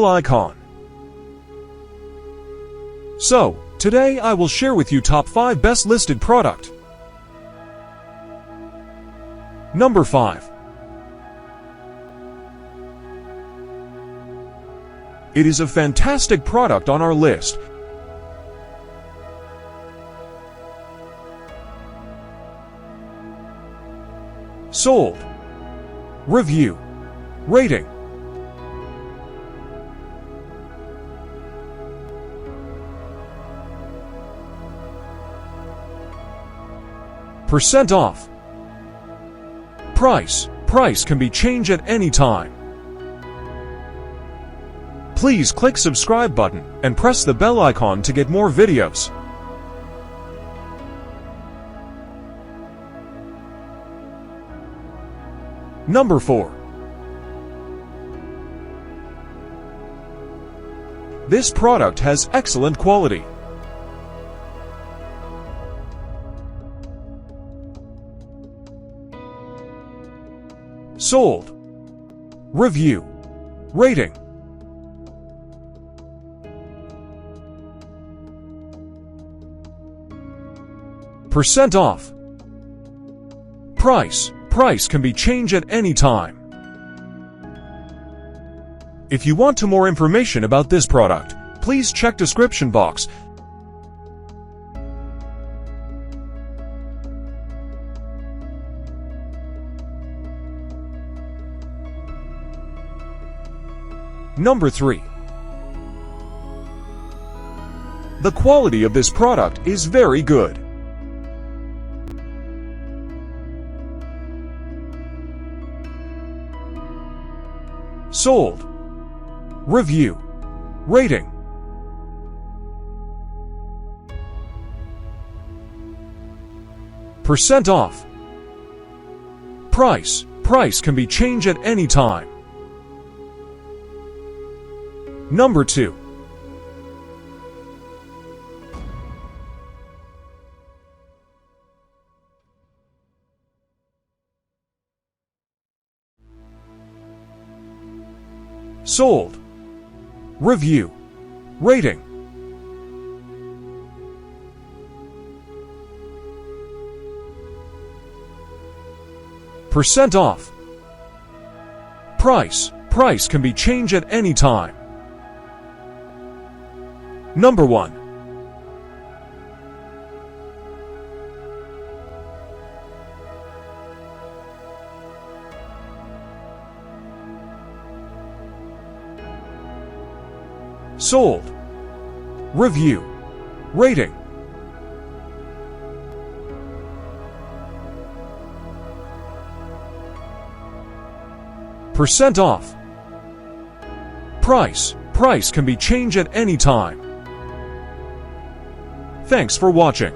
icon. So, today I will share with you top 5 best listed product. Number 5. It is a fantastic product on our list. Sold. Review. Rating. Percent off. Price. Price can be changed at any time. Please click subscribe button and press the bell icon to get more videos. Number 4. This product has excellent quality. Sold. Review. Rating. Percent off. Price. Price can be changed at any time. If you want more information about this product, please check description box. Number 3. The quality of this product is very good. Sold. Review. Rating. Percent off. Price. Price can be changed at any time. Number 2. Sold. Review. Rating. Percent off. Price. Price can be changed at any time. Number 1. Sold. Review. Rating. Percent off. Price. Price can be changed at any time. Thanks for watching.